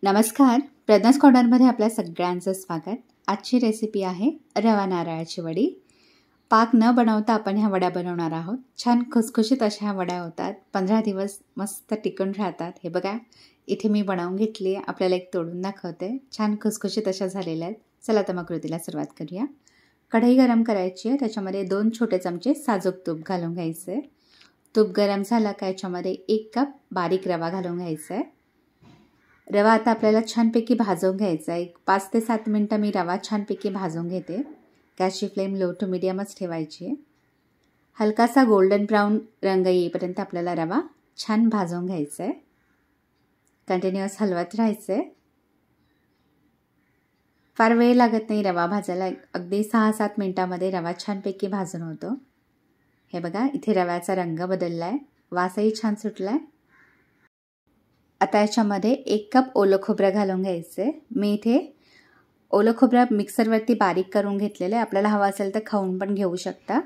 नमस्कार, प्रज्ञास कॉर्नरमध्ये आपल्या सगळ्यांचं स्वागत। आजची रेसिपी आहे रवा नारळाची वडी। पाक न बनवता आपण ह्या वड्या बनवणार आहोत। छान खुसखुशीत अशा ह्या वड्या होतात, 15 दिवस मस्त टिकून राहतात। हे बघा, इथे मी बनवून घेतली आहे, आपल्याला एक तोडून दाखवते। छान खुसखुशीत अशा झालेल्या आहेत। चला तर मग कृतीला सुरुवात करूया। कढई गरम करायची आहे, त्याच्यामध्ये 2 छोटे चमचे साजूक तूप घालून घ्यायचे। तूप गरम झाला का याच्यामध्ये 1 कप बारीक रवा घालून घ्यायचा आहे। रवा आता आपल्याला छानपैकी भाजून घ्यायचा आहे। 5 ते 7 मिनिटं मी रवा छानपैकी भाजून घेते। गॅसची फ्लेम लो टू मीडियमच ठेवायची आहे। हलकासा गोल्डन ब्राऊन रंग येईपर्यंत आपल्याला रवा छान भाजून घ्यायचा आहे। कंटिन्युअस हलवत राहायचं आहे। फार वेळ लागत नाही रवा भाजायला, अगदी 6-7 मिनिटांमध्ये रवा छानपैकी भाजून होतो। हे बघा, इथे रव्याचा रंग बदलला आहे, वासही छान सुटला आहे। आता याच्यामध्ये 1 कप ओलं खोबरं घालून घ्यायचं आहे। मी इथे ओलं खोबरं मिक्सरवरती बारीक करून घेतलेलं आहे। आपल्याला हवं असेल तर खाऊन पण घेऊ शकता।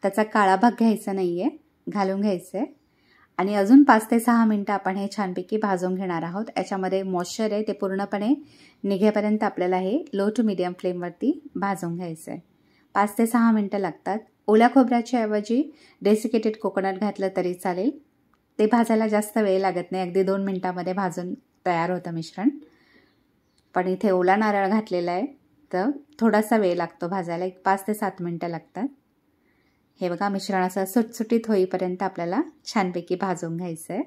त्याचा काळा भाग घ्यायचा नाही आहे, घालून घ्यायचं आहे। आणि अजून 5 ते 6 मिनिटं आपण हे छानपैकी भाजून घेणार आहोत। याच्यामध्ये मॉइश्चर आहे ते पूर्णपणे निघेपर्यंत आपल्याला हे लो टू मीडियम फ्लेमवरती भाजून घ्यायचं आहे। 5 ते 6 मिनिटं लागतात। ओल्या खोबऱ्याच्या ऐवजी डेसिकेटेड कोकोनट घातलं तरी चालेल, ते भाजायला जास्त वेळ लागत नाही, अगदी 2 मिनिटांमध्ये भाजून तयार होतं मिश्रण। पण इथे ओला नारळ घातलेला आहे तर थोडासा वेळ लागतो भाजायला, 5 ते 7 मिनिटं लागतात। हे बघा, मिश्रण असं सुटसुटीत होईपर्यंत आपल्याला छानपैकी भाजून घ्यायचं आहे।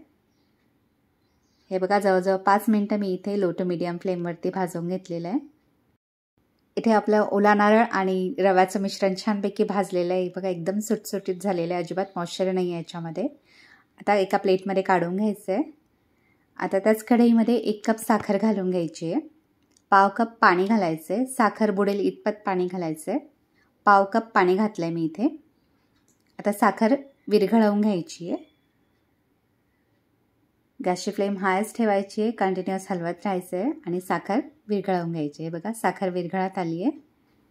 हे बघा, जवळजवळ 5 मिनिटं मी इथे लो टू मीडियम फ्लेमवरती भाजून घेतलेलं आहे। इथे आपलं ओला नारळ आणि रव्याचं मिश्रण छानपैकी भाजलेलं आहे। बघा, एकदम सुटसुटीत झालेलं आहे, अजिबात मॉइश्चर नाही आहे याच्यामध्ये। आता एका प्लेटमध्ये काढून घ्यायचं आहे। आता त्याच कढईमध्ये 1 कप साखर घालून घ्यायची आहे। पाव कप पाणी घालायचं आहे, साखर बुडेल इतपत पाणी घालायचं आहे। पाव कप पाणी घातलं आहे मी इथे। आता साखर विरघळवून घ्यायची आहे। गॅसची फ्लेम हायच ठेवायची आहे, कंटिन्युअस हलवत राहायचं आहे आणि साखर विरघळवून घ्यायची आहे। बघा, साखर विरघळत आली आहे।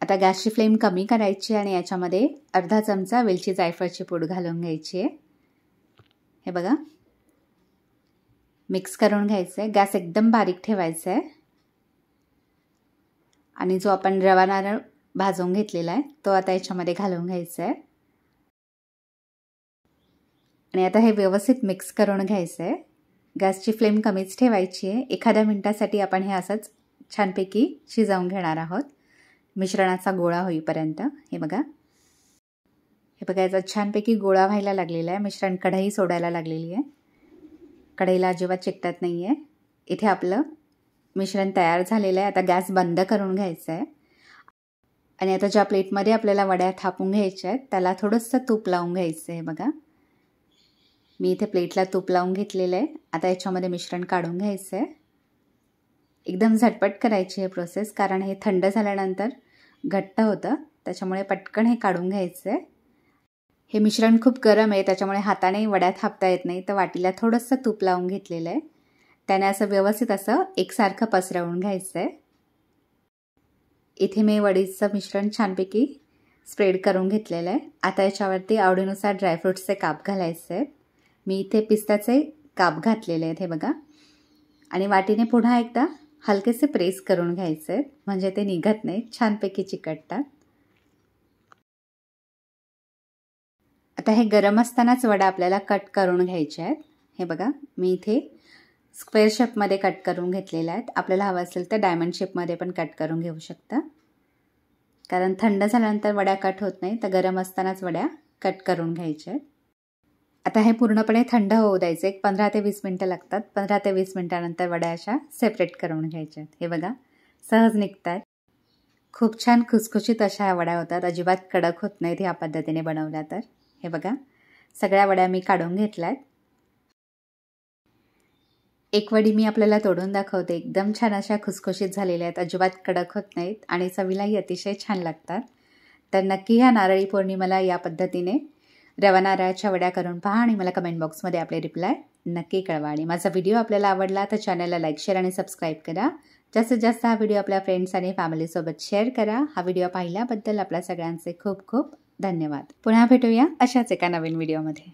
आता गॅसची फ्लेम कमी करायची आणि याच्यामध्ये अर्धा चमचा वेलची जायफळची पूड घालून घ्यायची आहे। हे बघा, मिक्स करून घ्यायचं आहे। गॅस एकदम बारीक ठेवायचा आहे आणि जो आपण रवा नारळ भाजून घेतलेला आहे तो आता याच्यामध्ये घालून घ्यायचा आहे आणि आता हे व्यवस्थित मिक्स करून घ्यायचं आहे। गॅसची फ्लेम कमीच ठेवायची आहे। एखाद्या मिनिटासाठी आपण हे असंच छानपैकी शिजवून घेणार आहोत, मिश्रणाचा गोळा होईपर्यंत। हे बघा, याचा छानपैकी गोळा व्हायला लागलेला आहे। मिश्रण कढई सोडायला लागलेली आहे, कढईला अजिबात चिकटत नाही आहे। इथे आपलं मिश्रण तयार झालेलं आहे। आता गॅस बंद करून घ्यायचा आहे आणि आता ज्या प्लेटमध्ये आपल्याला वड्या थापून घ्यायच्या आहेत त्याला थोडंसं तूप लावून घ्यायचं आहे। बघा, मी इथे प्लेटला तूप लावून घेतलेलं आहे। आता याच्यामध्ये मिश्रण काढून घ्यायचं आहे। एकदम झटपट करायची आहे प्रोसेस, कारण हे थंड झाल्यानंतर घट्ट होतं, त्याच्यामुळे पटकन हे काढून घ्यायचं आहे। हे मिश्रण खूप गरम आहे, त्याच्यामुळे हाताने वड्या थापता येत नाही, तर वाटीला थोडंसं तूप लावून घेतलेलं आहे। त्याने असं व्यवस्थित असं एकसारखं पसरवून घ्यायचं आहे। इथे मी वडीचं मिश्रण छानपैकी स्प्रेड करून घेतलेलं आहे। आता याच्यावरती आवडीनुसार ड्रायफ्रूट्सचे काप घालायचे आहेत। मी इथे पिस्त्याचे काप घातलेले आहेत, हे बघा। आणि वाटीने पुन्हा एकदा हलकेसे प्रेस करून घ्यायचे आहेत, म्हणजे ते निघत नाही, छानपैकी चिकटतात। आता हे गरम असतानाच वडा आपल्याला कट करून घ्यायचे आहेत। हे बघा, मी इथे स्क्वेअर शेपमध्ये कट करून घेतलेले आहेत। आपल्याला हवं असेल तर डायमंड शेपमध्ये पण कट करून घेऊ शकता, कारण थंड झाल्यानंतर वड्या कट होत नाही, तर गरम असतानाच वड्या कट करून घ्यायच्या आहेत। आता हे पूर्णपणे थंड होऊ द्यायचे, 15 ते 20 मिनिटं लागतात। 15 ते 20 मिनिटानंतर वड्या अशा सेपरेट करून घ्यायच्या आहेत। हे बघा, सहज निघतात। खूप छान खुसखुशीत अशा ह्या वड्या होतात, अजिबात कडक होत नाहीत ह्या पद्धतीने बनवल्या तर। हे बघा, सगळ्या वड्या मी काढून घेतल्यात। एक वडी मी आपल्याला तोडून दाखवते, एकदम छान अशा खुसखुशीत झालेल्या आहेत, अजिबात कडक होत नाहीत आणि चवीलाही अतिशय छान लागतात। तर नक्की ह्या नारळी पौर्णिमेला या पद्धतीने रवा नारळाच्या वड्या करून पहा आणि मला कमेंट बॉक्समध्ये आपले रिप्लाय नक्की कळवा। आणि माझा व्हिडिओ आपल्याला आवडला तर चॅनलला लाईक, शेअर आणि सबस्क्राईब करा। जास्तीत जास्त हा व्हिडिओ आपल्या फ्रेंड्स आणि फॅमिलीसोबत शेअर करा। हा व्हिडिओ पाहिल्याबद्दल आपल्या सगळ्यांचे खूप खूप धन्यवाद। पुन्हा भेटूया अशाच एका नवीन व्हिडिओमध्ये।